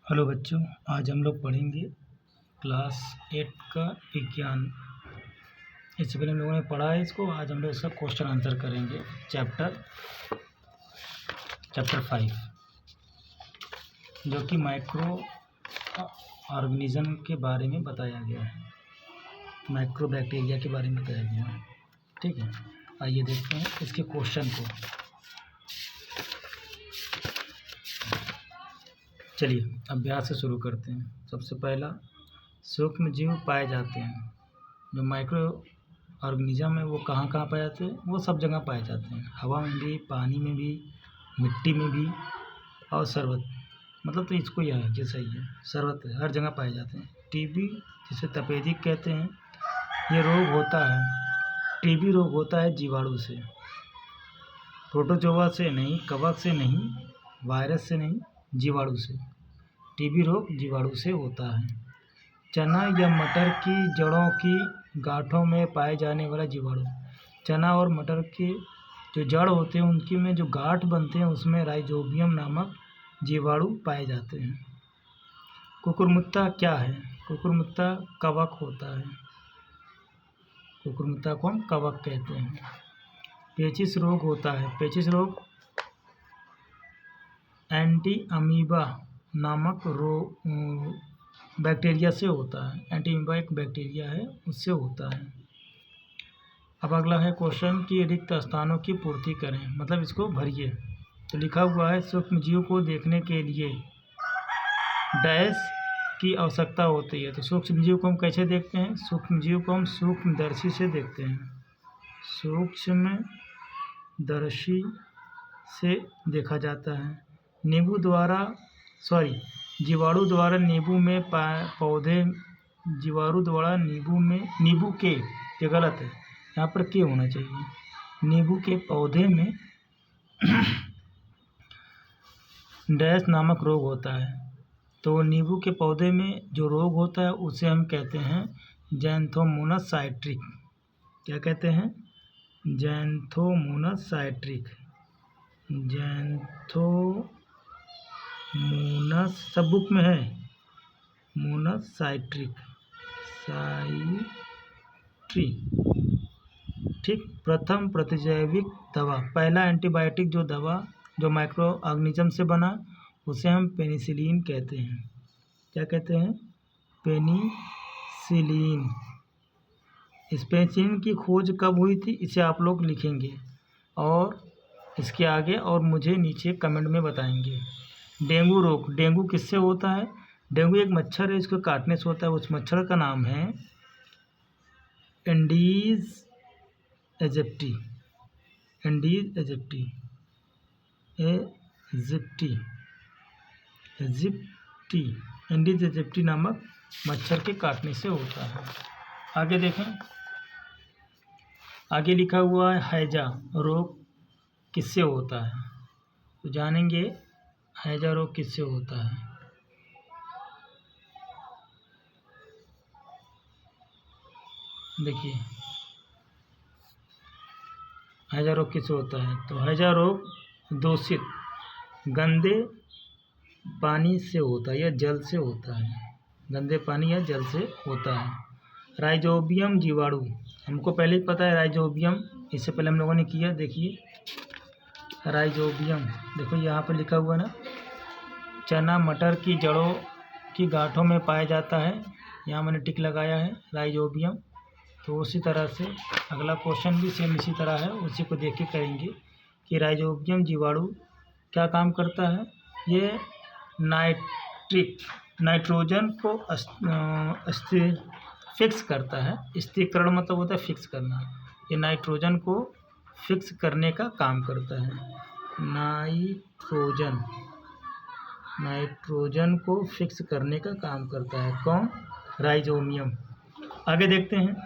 Hello बच्चों, आज हम लोग पढ़ेंगे क्लास 8 का विज्ञान। इससे पहले हम लोगों ने पढ़ा है इसको। आज हम लोग इसका क्वेश्चन आंसर करेंगे। चैप्टर 5 जो कि माइक्रो ऑर्गेनिज्म के बारे में बताया गया है, माइक्रो बैक्टीरिया के बारे में बताया गया है। ठीक है, आइए देखते हैं इसके क्वेश्चन को। चलिए अभ्यास से शुरू करते हैं। सबसे पहला, सूक्ष्म जीव पाए जाते हैं। जो माइक्रो ऑर्गेनिज्म है वो कहाँ कहाँ पाए जाते हैं? वो सब जगह पाए जाते हैं, हवा में भी, पानी में भी, मिट्टी में भी और सर्वत्र, मतलब तो इसको यह है कि सही है, सर्वत्र हर जगह पाए जाते हैं। टीबी, जिसे तपेदिक कहते हैं, ये रोग होता है। टीबी रोग होता है जीवाणु से, प्रोटोजोआ से नहीं, कवक से नहीं, वायरस से नहीं, जीवाणु से। टीबी रोग जीवाणु से होता है। चना या मटर की जड़ों की गांठों में पाए जाने वाला जीवाणु। चना और मटर के जो जड़ होते हैं उनकी में जो गांठ बनते हैं उसमें राइजोबियम नामक जीवाणु पाए जाते हैं। कुकुरमुत्ता क्या है? कुकुरमुत्ता कवक होता है। कुकुरमुत्ता को हम कवक कहते हैं। पेचिश रोग होता है। पेचिश रोग एंटी अमीबा नामक बैक्टीरिया से होता है। एंटी अमीबा एक बैक्टीरिया है, उससे होता है। अब अगला है क्वेश्चन कि रिक्त स्थानों की पूर्ति करें, मतलब इसको भरिए। तो लिखा हुआ है सूक्ष्म जीव को देखने के लिए डैश की आवश्यकता होती है। तो सूक्ष्म जीव को हम कैसे देखते हैं? सूक्ष्म जीव को हम सूक्ष्मदर्शी से देखते हैं। सूक्ष्मदर्शी से देखा जाता है। जीवाणु द्वारा नींबू में पौधे, जीवाणु द्वारा नींबू के, ये गलत है, यहाँ पर के होना चाहिए। नींबू के पौधे में डैश नामक रोग होता है। तो नींबू के पौधे में जो रोग होता है उसे हम कहते हैं जैंथोमोनस साइट्रिक। क्या कहते हैं? जैंथोमोनस साइट्रिक। जैंथोमोनस सब बुक में है, मोनस साइट्रिक। ठीक। प्रथम प्रतिजैविक दवा, पहला एंटीबायोटिक जो दवा जो माइक्रो ऑर्गेनिज्म से बना उसे हम पेनिसिलिन कहते हैं। क्या कहते हैं? पेनिसिलिन। इस पेनिसिलिन की खोज कब हुई थी इसे आप लोग लिखेंगे और इसके आगे और मुझे नीचे कमेंट में बताएंगे। डेंगू रोग, डेंगू किससे होता है? डेंगू एक मच्छर है, इसको काटने से होता है। उस मच्छर का नाम है Andes aegypti. Andes aegypti Andes aegypti नामक मच्छर के काटने से होता है। आगे देखें, आगे लिखा हुआ है हैजा रोग किससे होता है? तो जानेंगे हैजा रोग किससे होता है। देखिए हैजा रोग किससे होता है? तो हैजा रोग दूषित गंदे पानी से होता है या जल से होता है। गंदे पानी या जल से होता है। राइजोबियम जीवाणु, हमको पहले ही पता है राइजोबियम, इससे पहले हम लोगों ने किया। देखिए राइजोबियम, देखो यहाँ पर लिखा हुआ ना, चना मटर की जड़ों की गांठों में पाया जाता है। यहाँ मैंने टिक लगाया है राइजोबियम। तो उसी तरह से अगला क्वेश्चन भी सेम इसी तरह है, उसी को देख के करेंगे कि राइजोबियम जीवाणु क्या काम करता है। ये नाइट्रोजन को फिक्स करता है। स्थिरीकरण मतलब होता है फिक्स करना। ये नाइट्रोजन को फिक्स करने का काम करता है। नाइट्रोजन को फिक्स करने का काम करता है कौन? राइजोबियम। आगे देखते हैं।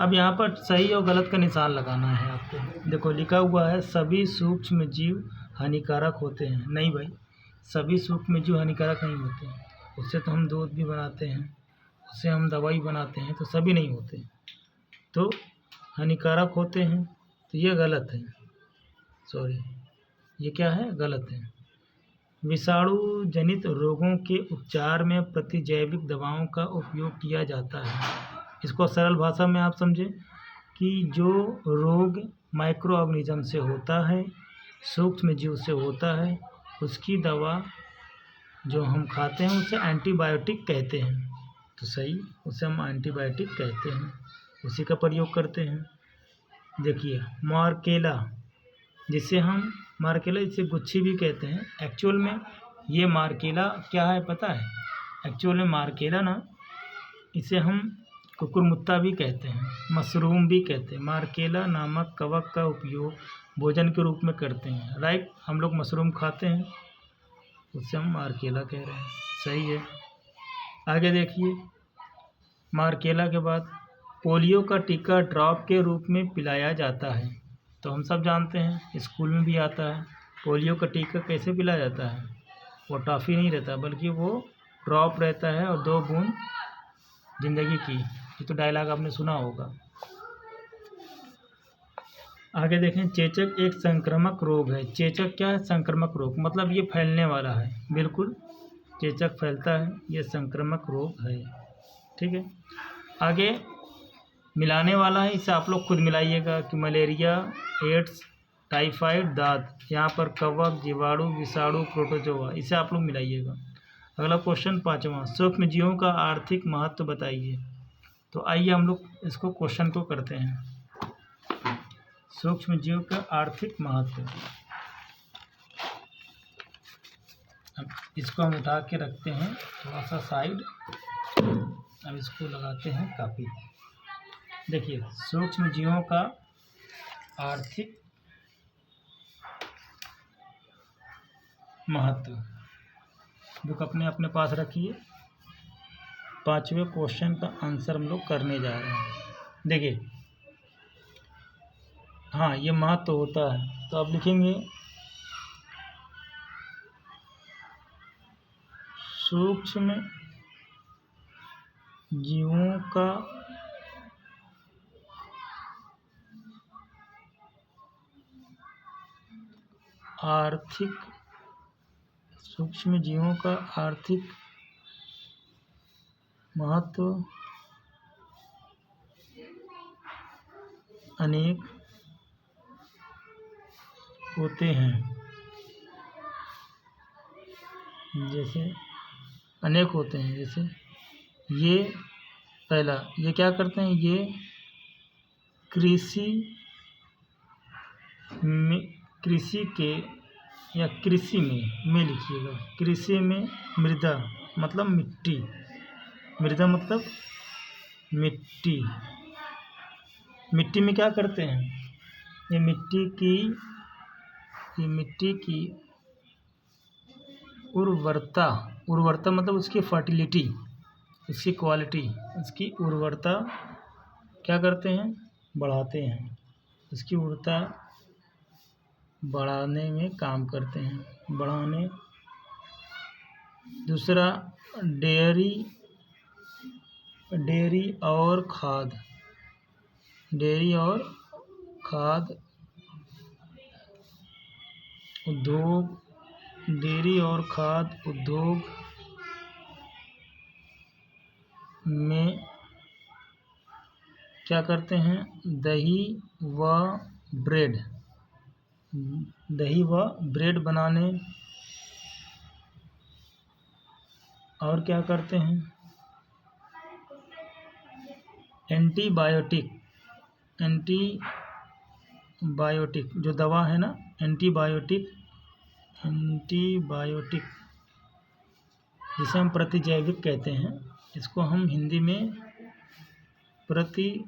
अब यहाँ पर सही और गलत का निशान लगाना है आपको। देखो लिखा हुआ है सभी सूक्ष्म जीव हानिकारक होते हैं। नहीं भाई, सभी सूक्ष्म जीव हानिकारक नहीं होते हैं। उससे तो हम दूध भी बनाते हैं, उससे हम दवाई बनाते हैं, तो सभी नहीं होते, तो हानिकारक होते हैं। तो ये गलत है, सॉरी, ये क्या है? गलत है। विषाणु जनित रोगों के उपचार में प्रतिजैविक दवाओं का उपयोग किया जाता है। इसको सरल भाषा में आप समझें कि जो रोग माइक्रो ऑर्गेनिज्म से होता है, सूक्ष्म जीव से होता है, उसकी दवा जो हम खाते हैं उसे एंटीबायोटिक कहते हैं। तो सही, उसे हम एंटीबायोटिक कहते हैं, उसी का प्रयोग करते हैं। देखिए मार्केला, जिसे हम मार्केला इसे गुच्छी भी कहते हैं। एक्चुअल में ये मार्केला क्या है पता है? एक्चुअल में मार्केला ना, इसे हम कुकुरमुत्ता भी कहते हैं, मशरूम भी कहते हैं। मार्केला नामक कवक का उपयोग भोजन के रूप में करते हैं। राइट, हम लोग मशरूम खाते हैं, उससे हम मार्केला कह रहे हैं। सही है। आगे देखिए, मार्केला के बाद पोलियो का टीका ड्रॉप के रूप में पिलाया जाता है। तो हम सब जानते हैं, स्कूल में भी आता है। पोलियो का टीका कैसे पिलाया जाता है? वो टॉफ़ी नहीं रहता, बल्कि वो ड्रॉप रहता है और 2 बूंद जिंदगी की। ये तो डायलॉग आपने सुना होगा। आगे देखें, चेचक एक संक्रामक रोग है। चेचक क्या है? संक्रामक रोग, मतलब ये फैलने वाला है। बिल्कुल, चेचक फैलता है, ये संक्रामक रोग है। ठीक है। आगे मिलाने वाला है, इसे आप लोग खुद मिलाइएगा कि मलेरिया, एड्स, टाइफाइड, दाद, यहाँ पर कवक, जीवाणु, विषाणु, प्रोटोजोआ, इसे आप लोग मिलाइएगा। अगला क्वेश्चन 5वां, सूक्ष्म जीवों का आर्थिक महत्व बताइए। तो आइए हम लोग इसको क्वेश्चन को करते हैं। सूक्ष्म जीव का आर्थिक महत्व, अब इसको हम उठा के रखते हैं थोड़ा सा साइड। अब इसको लगाते हैं कॉपी। देखिए, सूक्ष्म जीवों का आर्थिक महत्व, बुक अपने अपने पास रखिए। 5वें क्वेश्चन का आंसर हम लोग करने जा रहे हैं। देखिए, हाँ ये महत्व होता है, तो आप लिखेंगे सूक्ष्म जीवों का आर्थिक, सूक्ष्म जीवों का आर्थिक महत्व अनेक होते हैं। जैसे अनेक होते हैं, जैसे ये पहला, ये क्या करते हैं? ये कृषि में, कृषि के या कृषि में लिखिएगा। कृषि में मृदा मतलब मिट्टी, मृदा मतलब मिट्टी। मिट्टी में क्या करते हैं? ये मिट्टी की उर्वरता मतलब उसकी फर्टिलिटी, उसकी क्वालिटी, उसकी उर्वरता क्या करते हैं? बढ़ाते हैं। उसकी उर्वरता बढ़ाने में काम करते हैं, बढ़ाने। दूसरा, डेयरी और खाद उद्योग, डेयरी और खाद उद्योग में क्या करते हैं? दही व ब्रेड बनाने। और क्या करते हैं? एंटीबायोटिक जो दवा है ना, एंटीबायोटिक जिसे हम प्रतिजैविक कहते हैं। इसको हम हिंदी में प्रतिजैविक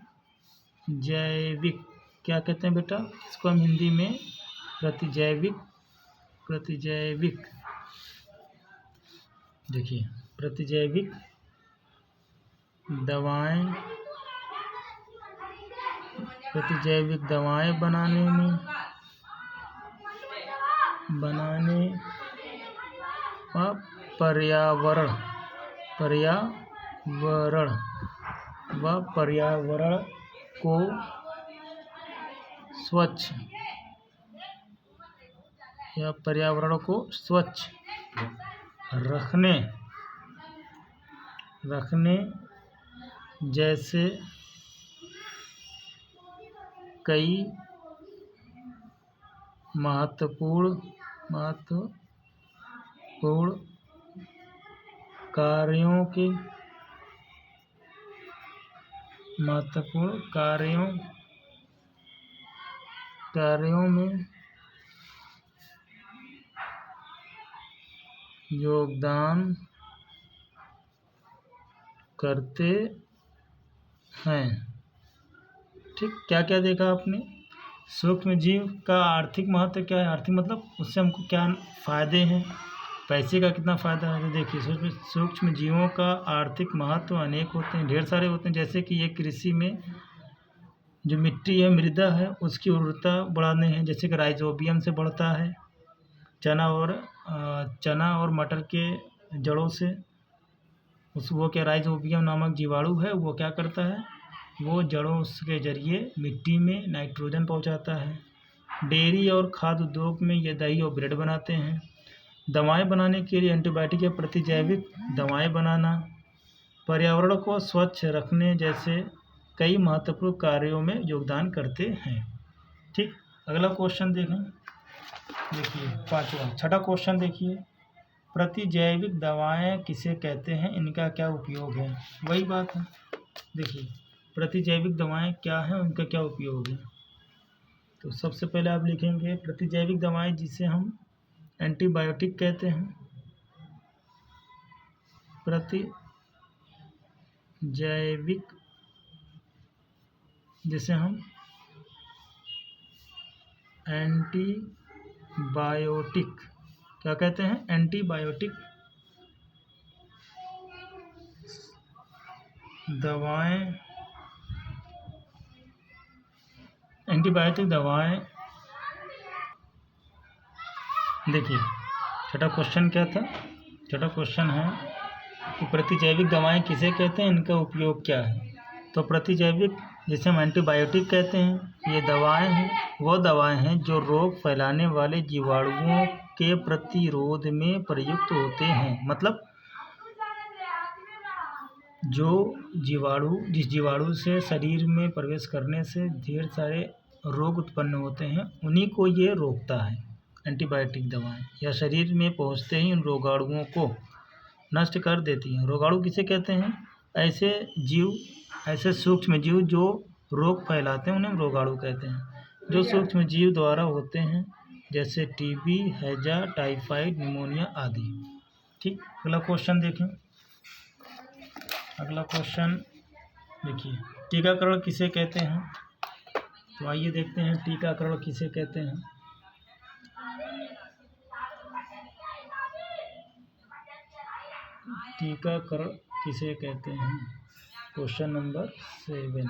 क्या कहते हैं बेटा? इसको हम हिंदी में प्रतिजैविक देखिए, प्रतिजैविक दवाएं बनाने व पर्यावरण को स्वच्छ रखने जैसे कई महत्वपूर्ण कार्यों में योगदान करते हैं। ठीक, क्या क्या देखा आपने? सूक्ष्म जीव का आर्थिक महत्व क्या है? आर्थिक मतलब उससे हमको क्या फ़ायदे हैं, पैसे का कितना फ़ायदा है। तो देखिए, सूक्ष्म जीवों का आर्थिक महत्व अनेक होते हैं, ढेर सारे होते हैं। जैसे कि ये कृषि में जो मिट्टी है, मृदा है, उसकी उर्वरता बढ़ाने हैं। जैसे कि राइजोबियम से बढ़ता है, चना और मटर के जड़ों से वो क्या राइजोबियम नामक जीवाणु है, वो क्या करता है, वो जड़ों के जरिए मिट्टी में नाइट्रोजन पहुंचाता है। डेयरी और खाद्य उद्योग में ये दही और ब्रेड बनाते हैं। दवाएं बनाने के लिए एंटीबायोटिक या प्रतिजैविक दवाएं बनाना, पर्यावरण को स्वच्छ रखने जैसे कई महत्वपूर्ण कार्यों में योगदान करते हैं। ठीक, अगला क्वेश्चन देखें। देखिए छठा क्वेश्चन देखिए, प्रतिजैविक दवाएं किसे कहते हैं, इनका क्या उपयोग है? वही बात है। देखिए, प्रतिजैविक दवाएं क्या हैं, उनका क्या उपयोग है। तो सबसे पहले आप लिखेंगे प्रतिजैविक दवाएं, जिसे हम एंटीबायोटिक कहते हैं। प्रतिजैविक जिसे हम एंटीबायोटिक क्या कहते हैं? एंटीबायोटिक दवाएं देखिए, छठा क्वेश्चन क्या था? छठा क्वेश्चन है कि प्रतिजैविक दवाएं किसे कहते हैं, इनका उपयोग क्या है। तो प्रतिजैविक जिसे हम एंटीबायोटिक कहते हैं, ये दवाएं हैं, वो दवाएं हैं जो रोग फैलाने वाले जीवाणुओं के प्रतिरोध में प्रयुक्त होते हैं। मतलब जिस जीवाणु से शरीर में प्रवेश करने से ढेर सारे रोग उत्पन्न होते हैं, उन्हीं को ये रोकता है एंटीबायोटिक दवाएं, या शरीर में पहुंचते ही उन रोगाणुओं को नष्ट कर देती हैं। रोगाणु किसे कहते हैं? ऐसे सूक्ष्म जीव जो रोग फैलाते हैं, उन्हें रोगाणु कहते हैं, जो सूक्ष्म जीव द्वारा होते हैं, जैसे टीबी, हैजा, टाइफाइड, निमोनिया आदि। ठीक, अगला क्वेश्चन देखें। अगला क्वेश्चन देखिए, टीकाकरण किसे कहते हैं? तो आइए देखते हैं टीकाकरण किसे कहते हैं। टीकाकरण किसे कहते हैं? Question number 7।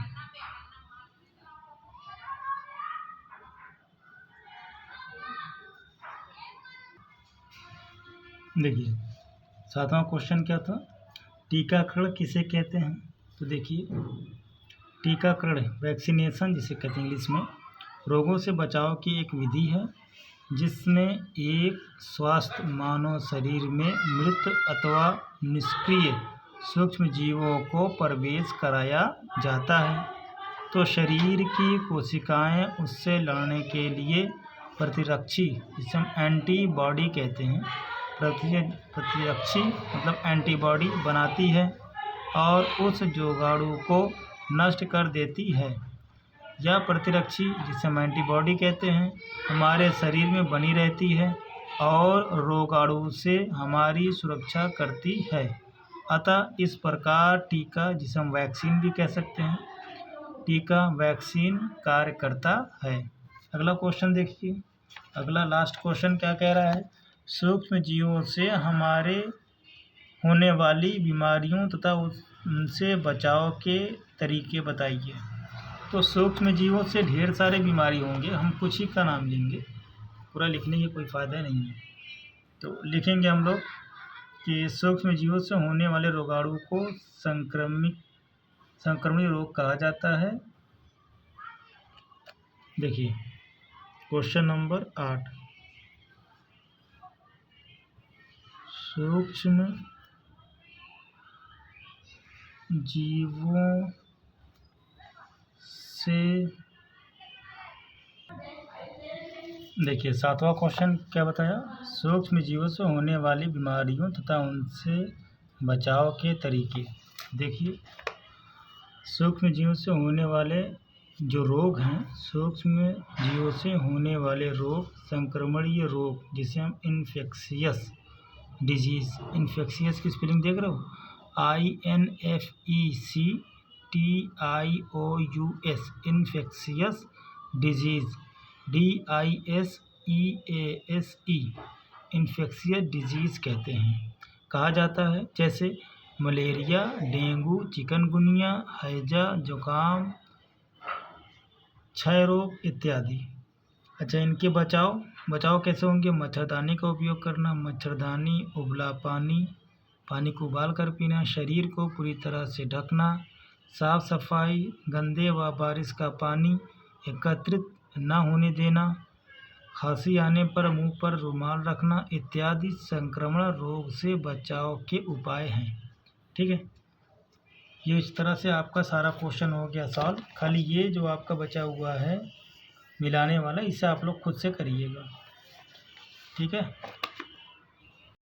देखिए, 7वां क्वेश्चन क्या था? टीकाकरण किसे कहते हैं? तो देखिए, टीकाकरण वैक्सीनेशन जिसे कहते हैं इंग्लिश में, रोगों से बचाव की एक विधि है जिसमें एक स्वस्थ मानव शरीर में मृत अथवा निष्क्रिय सूक्ष्म जीवों को प्रवेश कराया जाता है, तो शरीर की कोशिकाएं उससे लड़ने के लिए प्रतिरक्षी, जिसे हम एंटीबॉडी कहते हैं, प्रतिरक्षी मतलब एंटीबॉडी बनाती है और उस जीवाणु को नष्ट कर देती है। यह प्रतिरक्षी, जिसे हम एंटीबॉडी कहते हैं, हमारे शरीर में बनी रहती है और रोगाणु से हमारी सुरक्षा करती है। अतः इस प्रकार टीका, जिसे हम वैक्सीन भी कह सकते हैं, टीका वैक्सीन कार्य करता है। अगला क्वेश्चन देखिए। अगला लास्ट क्वेश्चन क्या कह रहा है? सूक्ष्म जीवों से हमारे होने वाली बीमारियों तथा उनसे बचाव के तरीके बताइए। तो सूक्ष्म जीवों से ढेर सारे बीमारी होंगे, हम कुछ ही का नाम लेंगे, पूरा लिखने की कोई फ़ायदा नहीं है। तो लिखेंगे हम लोग कि सूक्ष्म जीवों से होने वाले रोगाणु को संक्रमणीय रोग कहा जाता है। देखिए, क्वेश्चन नंबर 8। सूक्ष्म जीवों से, देखिए 7वां क्वेश्चन क्या बताया, सूक्ष्म जीवों से होने वाली बीमारियों तथा उनसे बचाव के तरीके। देखिए सूक्ष्म जीवों से होने वाले जो रोग हैं, सूक्ष्म जीवों से होने वाले रोग, संक्रमणीय रोग जिसे हम इन्फेक्शियस डिजीज, इन्फेक्शियस की स्पेलिंग देख रहे हो, INFECTIOUS, infectious disease, DISEASE, infectious disease कहते हैं, कहा जाता है। जैसे मलेरिया, डेंगू, चिकनगुनिया, हैजा, जुकाम, क्षय रोग इत्यादि। अच्छा, इनके बचाव कैसे होंगे? मच्छरदानी का उपयोग करना, मच्छरदानी, उबला पानी, पानी को उबाल कर पीना, शरीर को पूरी तरह से ढकना, साफ सफाई, गंदे व बारिश का पानी एकत्रित न होने देना, खांसी आने पर मुंह पर रुमाल रखना इत्यादि संक्रमण रोग से बचाव के उपाय हैं। ठीक है, ये इस तरह से आपका सारा क्वेश्चन हो गया सॉल्व। खाली ये जो आपका बचा हुआ है मिलाने वाला, इसे आप लोग खुद से करिएगा। ठीक है।